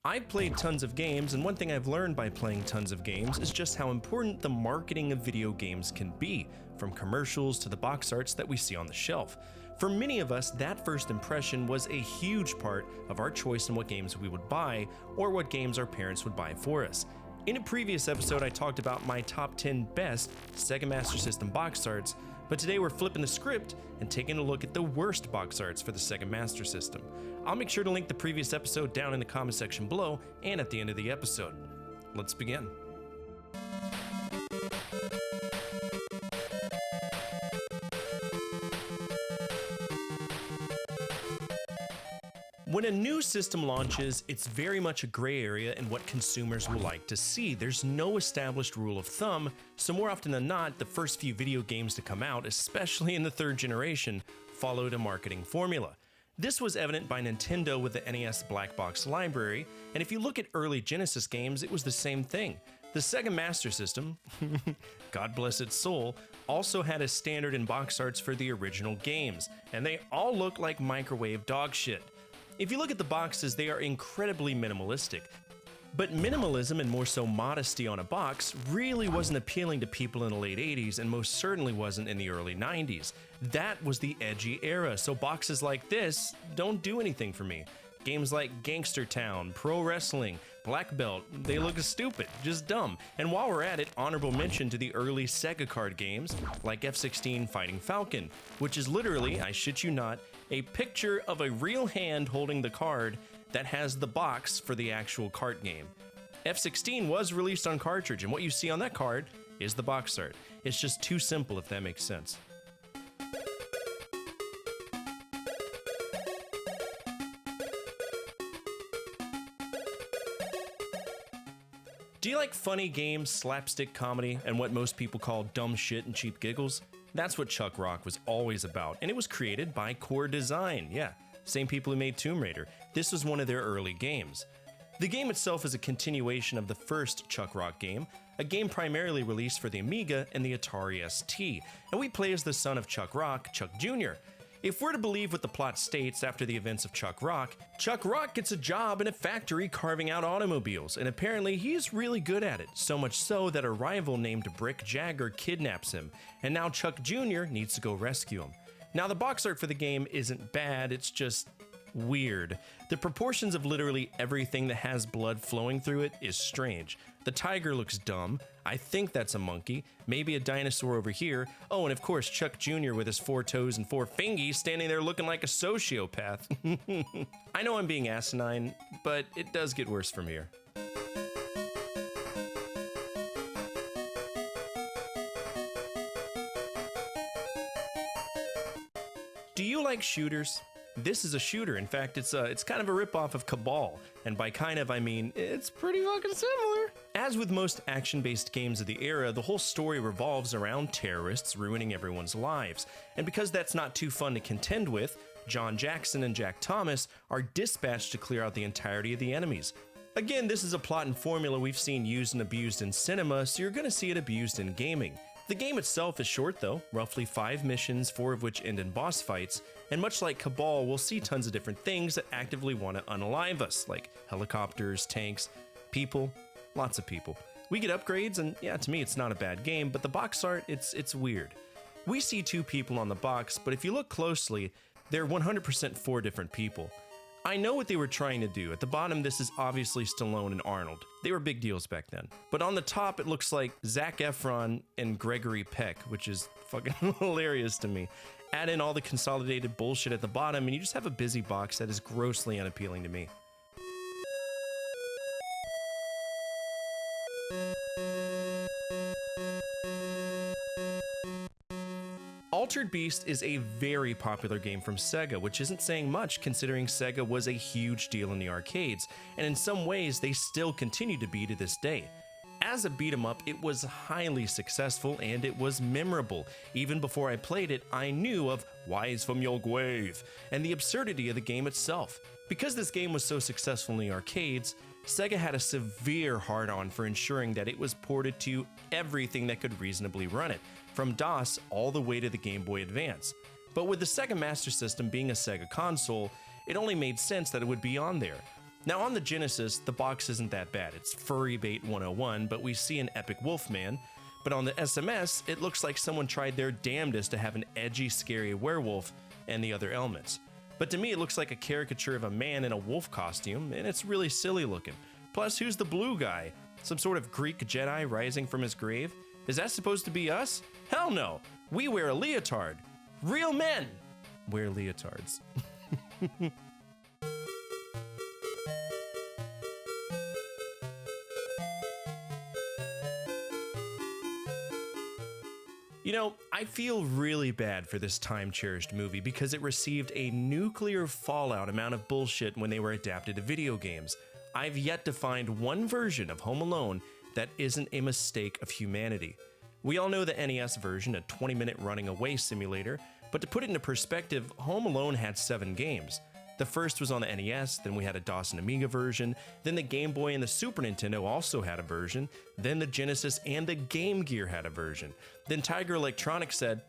I've played tons of games, and one thing I've learned by playing tons of games is just how important the marketing of video games can be, from commercials to the box arts that we see on the shelf. For many of us, that first impression was a huge part of our choice in what games we would buy, or what games our parents would buy for us. In a previous episode, I talked about my top 10 best Sega Master System box arts, but today we're flipping the script and taking a look at the worst box arts for the Sega Master System. I'll make sure to link the previous episode down in the comment section below and at the end of the episode. Let's begin. When a new system launches, it's very much a gray area in what consumers will like to see. There's no established rule of thumb, so more often than not, the first few video games to come out, especially in the third generation, followed a marketing formula. This was evident by Nintendo with the NES Black Box library, and if you look at early Genesis games, it was the same thing. The Sega Master System, God bless its soul, also had a standard in box arts for the original games, and they all look like microwave dog shit. If you look at the boxes, they are incredibly minimalistic. But minimalism, and more so modesty on a box, really wasn't appealing to people in the late 80s, and most certainly wasn't in the early 90s. That was the edgy era, so boxes like this don't do anything for me. Games like Gangster Town, Pro Wrestling, Black Belt, they look stupid, just dumb. And while we're at it, honorable mention to the early Sega card games, like F-16 Fighting Falcon, which is literally, I shit you not, a picture of a real hand holding the card that has the box for the actual cart game. F-16 was released on cartridge, and what you see on that card is the box art. It's just too simple, if that makes sense. Do you like funny games, slapstick comedy, and what most people call dumb shit and cheap giggles? That's what Chuck Rock was always about, and it was created by Core Design, yeah, same people who made Tomb Raider. This was one of their early games. The game itself is a continuation of the first Chuck Rock game, a game primarily released for the Amiga and the Atari ST, and we play as the son of Chuck Rock, Chuck Jr. If we're to believe what the plot states after the events of Chuck Rock gets a job in a factory carving out automobiles, and apparently he's really good at it, so much so that a rival named Brick Jagger kidnaps him, and now Chuck Jr. needs to go rescue him. Now the box art for the game isn't bad, it's just weird. The proportions of literally everything that has blood flowing through it is strange. The tiger looks dumb. I think that's a monkey. Maybe a dinosaur over here. Oh, and of course Chuck Jr. with his 4 toes and 4 fingies standing there looking like a sociopath. I know I'm being asinine, but it does get worse from here. Do you like shooters? This is a shooter. In fact, it's kind of a ripoff of Cabal, and by kind of I mean it's pretty fucking similar. As with most action-based games of the era, the whole story revolves around terrorists ruining everyone's lives, and because that's not too fun to contend with, John Jackson and Jack Thomas are dispatched to clear out the entirety of the enemies. Again, this is a plot and formula we've seen used and abused in cinema, so you're gonna see it abused in gaming. The game itself is short though, roughly 5 missions, 4 of which end in boss fights, and much like Cabal, we'll see tons of different things that actively want to unalive us, like helicopters, tanks, people, lots of people. We get upgrades, and yeah, to me it's not a bad game, but the box art, it's weird. We see 2 people on the box, but if you look closely, they're 100% 4 different people. I know what they were trying to do. At the bottom, this is obviously Stallone and Arnold. They were big deals back then. But on the top, it looks like Zac Efron and Gregory Peck, which is fucking hilarious to me. Add in all the consolidated bullshit at the bottom, and you just have a busy box that is grossly unappealing to me. Altered Beast is a very popular game from Sega, which isn't saying much considering Sega was a huge deal in the arcades, and in some ways they still continue to be to this day. As a beat 'em up, it was highly successful and it was memorable. Even before I played it, I knew of Wise from Your Grave and the absurdity of the game itself. Because this game was so successful in the arcades, Sega had a severe hard-on for ensuring that it was ported to everything that could reasonably run it, from DOS all the way to the Game Boy Advance. But with the Sega Master System being a Sega console, it only made sense that it would be on there. Now on the Genesis, the box isn't that bad. It's Furry Bait 101, but we see an epic wolfman. But on the SMS, it looks like someone tried their damnedest to have an edgy, scary werewolf and the other elements. But to me, it looks like a caricature of a man in a wolf costume, and it's really silly looking. Plus, who's the blue guy? Some sort of Greek Jedi rising from his grave? Is that supposed to be us? Hell no! We wear a leotard. Real men wear leotards. You know, I feel really bad for this time-cherished movie because it received a nuclear fallout amount of bullshit when they were adapted to video games. I've yet to find one version of Home Alone that isn't a mistake of humanity. We all know the NES version, a 20-minute running away simulator, but to put it into perspective, Home Alone had 7 games. The first was on the NES, then we had a DOS and Amiga version, then the Game Boy and the Super Nintendo also had a version, then the Genesis and the Game Gear had a version. Then Tiger Electronics said,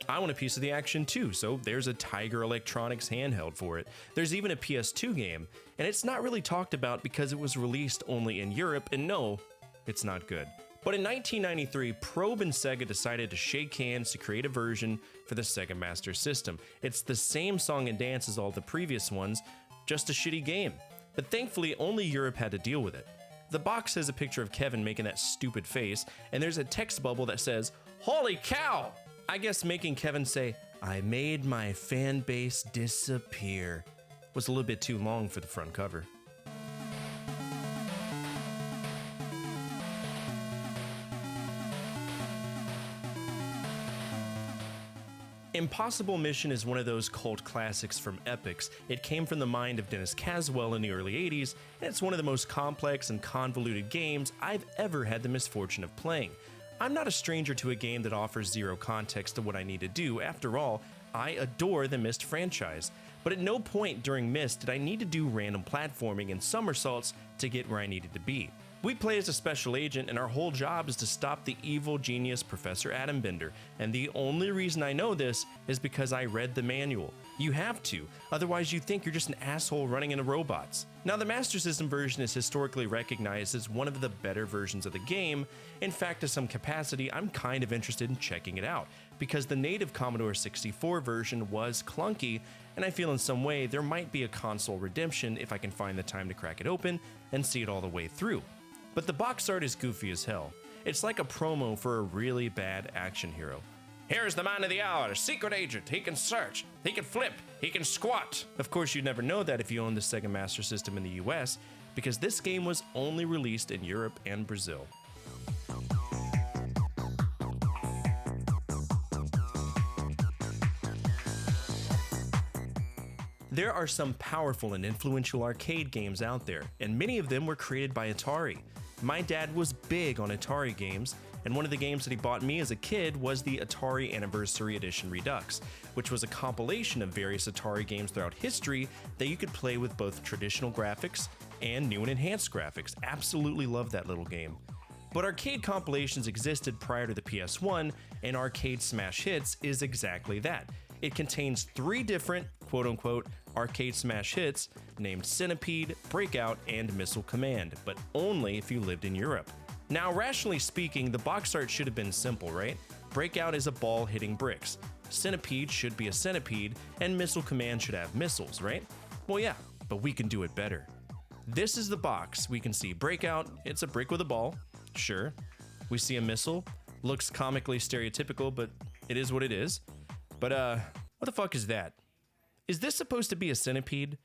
I want a piece of the action too, so there's a Tiger Electronics handheld for it. There's even a PS2 game, and it's not really talked about because it was released only in Europe, and no, it's not good. But in 1993, Probe and Sega decided to shake hands to create a version for the Sega Master System. It's the same song and dance as all the previous ones, just a shitty game. But thankfully, only Europe had to deal with it. The box has a picture of Kevin making that stupid face, and there's a text bubble that says, "Holy cow!" I guess making Kevin say, "I made my fan base disappear," was a little bit too long for the front cover. Impossible Mission is one of those cult classics from Epix. It came from the mind of Dennis Caswell in the early 80s, and it's one of the most complex and convoluted games I've ever had the misfortune of playing. I'm not a stranger to a game that offers zero context to what I need to do. After all, I adore the Myst franchise. But at no point during Myst did I need to do random platforming and somersaults to get where I needed to be. We play as a special agent, and our whole job is to stop the evil genius Professor Adam Bender, and the only reason I know this is because I read the manual. You have to, otherwise you think you're just an asshole running into robots. Now, the Master System version is historically recognized as one of the better versions of the game. In fact, to some capacity, I'm kind of interested in checking it out, because the native Commodore 64 version was clunky, and I feel in some way there might be a console redemption if I can find the time to crack it open and see it all the way through. But the box art is goofy as hell. It's like a promo for a really bad action hero. Here's the man of the hour, secret agent. He can search, he can flip, he can squat. Of course, you'd never know that if you owned the Sega Master System in the US, because this game was only released in Europe and Brazil. There are some powerful and influential arcade games out there, and many of them were created by Atari. My dad was big on Atari games, and one of the games that he bought me as a kid was the Atari Anniversary Edition Redux, which was a compilation of various Atari games throughout history that you could play with both traditional graphics and new and enhanced graphics. Absolutely loved that little game. But arcade compilations existed prior to the PS1, and Arcade Smash Hits is exactly that. It contains 3 different, quote-unquote, arcade smash hits named Centipede, Breakout, and Missile Command, but only if you lived in Europe. Now, rationally speaking, the box art should have been simple, right? Breakout is a ball hitting bricks, Centipede should be a centipede, and Missile Command should have missiles, right? Well, yeah, but we can do it better. This is the box. We can see Breakout, it's a brick with a ball, sure. We see a missile, looks comically stereotypical, but it is what it is. But what the fuck is that? Is this supposed to be a centipede?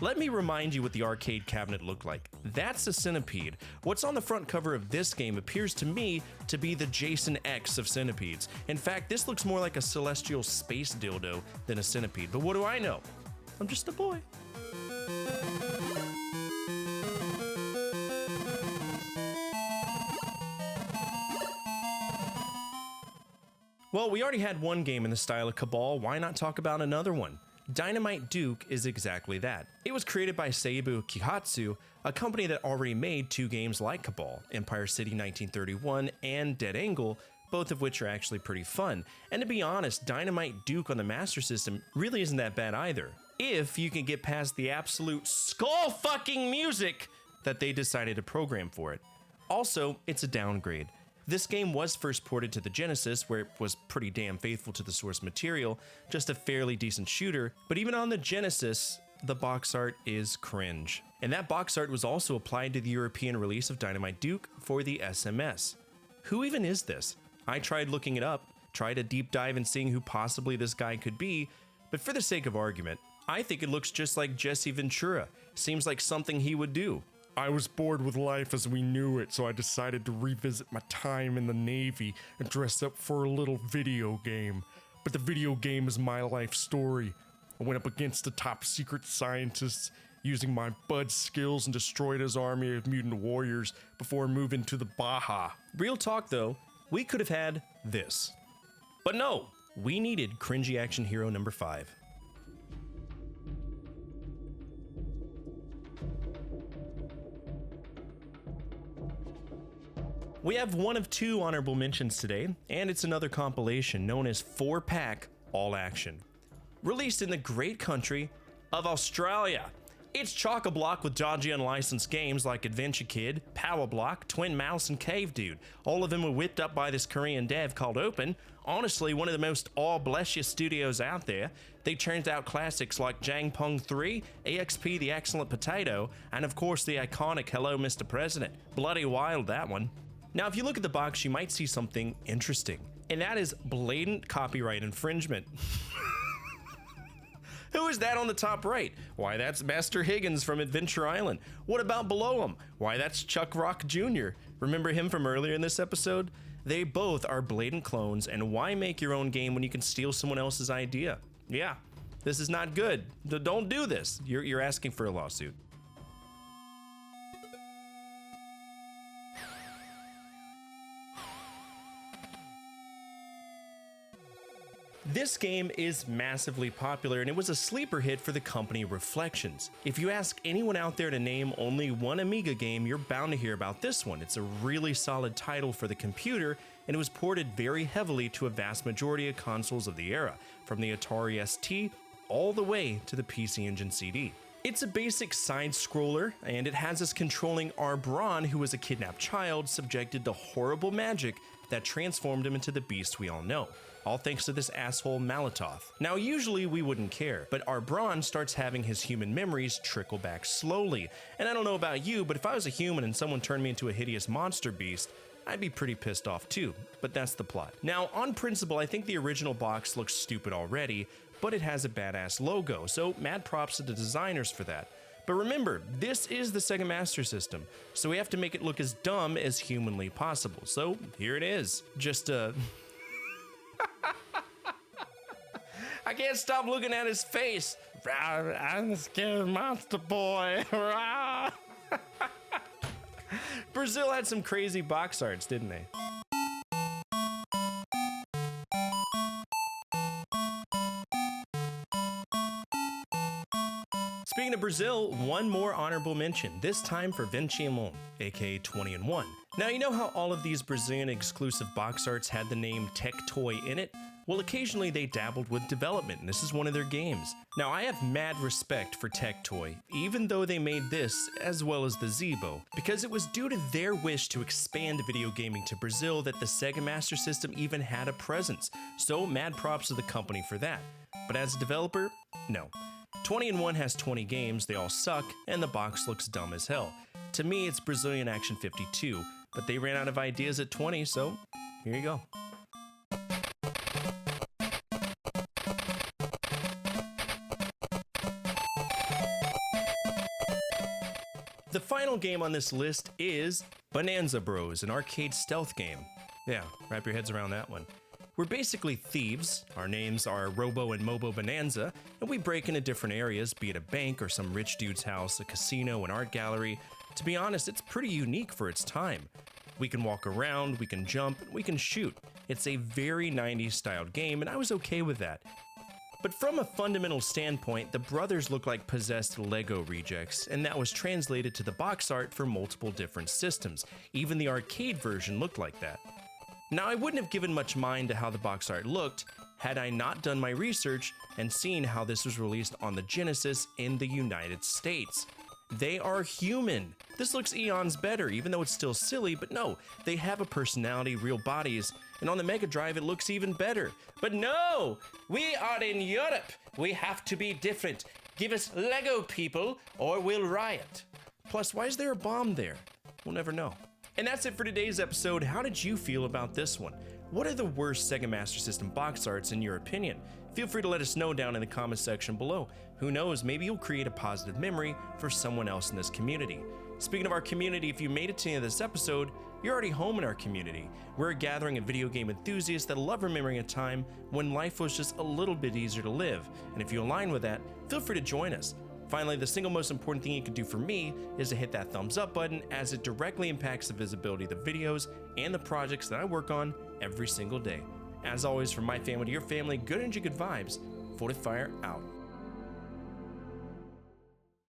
Let me remind you what the arcade cabinet looked like. That's a centipede. What's on the front cover of this game appears to me to be the Jason X of centipedes. In fact, this looks more like a celestial space dildo than a centipede. But what do I know? I'm just a boy. Well, we already had one game in the style of Cabal, why not talk about another one? Dynamite Duke is exactly that. It was created by Seibu Kihatsu, a company that already made 2 games like Cabal, Empire City 1931 and Dead Angle, both of which are actually pretty fun. And to be honest, Dynamite Duke on the Master System really isn't that bad either. if you can get past the absolute skull-fucking music that they decided to program for it. Also, it's a downgrade. This game was first ported to the Genesis, where it was pretty damn faithful to the source material, just a fairly decent shooter, but even on the Genesis, the box art is cringe. And that box art was also applied to the European release of Dynamite Duke for the SMS. Who even is this? I tried looking it up, tried a deep dive and seeing who possibly this guy could be, but for the sake of argument, I think it looks just like Jesse Ventura. Seems like something he would do. I was bored with life as we knew it, so I decided to revisit my time in the Navy and dress up for a little video game. But the video game is my life story. I went up against the top secret scientists, using my bud skills, and destroyed his army of mutant warriors before moving to the Baja. Real talk though, we could have had this. But no, we needed cringy action hero number 5. We have one of 2 honorable mentions today, and it's another compilation known as Fourpack All Action. Released in the great country of Australia. It's chock-a-block with dodgy unlicensed games like Adventure Kid, Power Block, Twin Mouse, and Cave Dude. All of them were whipped up by this Korean dev called Open. Honestly, one of the most all-bless-you studios out there. They churned out classics like Jang Pong 3, EXP The Excellent Potato, and of course the iconic Hello Mr. President. Bloody wild, that one. Now, if you look at the box, you might see something interesting, and that is blatant copyright infringement. Who is that on the top right? Why, that's Master Higgins from Adventure Island. What about below him? Why, that's Chuck Rock Jr. Remember him from earlier in this episode? They both are blatant clones, and why make your own game when you can steal someone else's idea? Yeah, this is not good. Don't do this. You're asking for a lawsuit. This game is massively popular, and it was a sleeper hit for the company Reflections. If you ask anyone out there to name only one Amiga game, you're bound to hear about this one. It's a really solid title for the computer, and it was ported very heavily to a vast majority of consoles of the era, from the Atari ST all the way to the PC Engine CD. It's a basic side-scroller, and it has us controlling our Braun, who was a kidnapped child subjected to horrible magic that transformed him into the beast we all know. All thanks to this asshole Malatoth. Now, usually we wouldn't care, but our Braun starts having his human memories trickle back slowly. And I don't know about you, but if I was a human and someone turned me into a hideous monster beast, I'd be pretty pissed off too, but that's the plot. Now, on principle, I think the original box looks stupid already, but it has a badass logo, so mad props to the designers for that. But remember, this is the Sega Master System, so we have to make it look as dumb as humanly possible. So here it is. Just I can't stop looking at his face. I'm scared monster boy. Brazil had some crazy box arts, didn't they? Speaking of Brazil, one more honorable mention, this time for Venimon, aka 20&1. Now, you know how all of these Brazilian exclusive box arts had the name Tech Toy in it? Well, occasionally they dabbled with development, and this is one of their games. Now, I have mad respect for Tech Toy, even though they made this as well as the Zeebo, because it was due to their wish to expand video gaming to Brazil that the Sega Master System even had a presence, so mad props to the company for that. But as a developer, no. 20&1 has 20 games, they all suck, and the box looks dumb as hell. To me, it's Brazilian Action 52, but they ran out of ideas at 20, so here you go. The final game on this list is Bonanza Bros, an arcade stealth game. Yeah, wrap your heads around that one. We're basically thieves, our names are Robo and Mobo Bonanza, and we break into different areas, be it a bank or some rich dude's house, a casino, an art gallery. To be honest, it's pretty unique for its time. We can walk around, we can jump, we can shoot. It's a very 90s styled game, and I was okay with that. But from a fundamental standpoint, the brothers look like possessed Lego rejects, and that was translated to the box art for multiple different systems. Even the arcade version looked like that. Now, I wouldn't have given much mind to how the box art looked had I not done my research and seen how this was released on the Genesis in the United States. They are human. This looks eons better, even though it's still silly, but no, they have a personality, real bodies, and on the Mega Drive it looks even better. But no, we are in Europe. We have to be different. Give us Lego, people, or we'll riot. Plus, why is there a bomb there? We'll never know. And that's it for today's episode. How did you feel about this one? What are the worst Sega Master System box arts in your opinion? Feel free to let us know down in the comment section below. Who knows, maybe you'll create a positive memory for someone else in this community. Speaking of our community, if you made it to the end of this episode, you're already home in our community. We're a gathering of video game enthusiasts that love remembering a time when life was just a little bit easier to live. And if you align with that, feel free to join us. Finally, the single most important thing you can do for me is to hit that thumbs up button, as it directly impacts the visibility of the videos and the projects that I work on every single day. As always, from my family to your family, good energy, good vibes. Fortefyre out.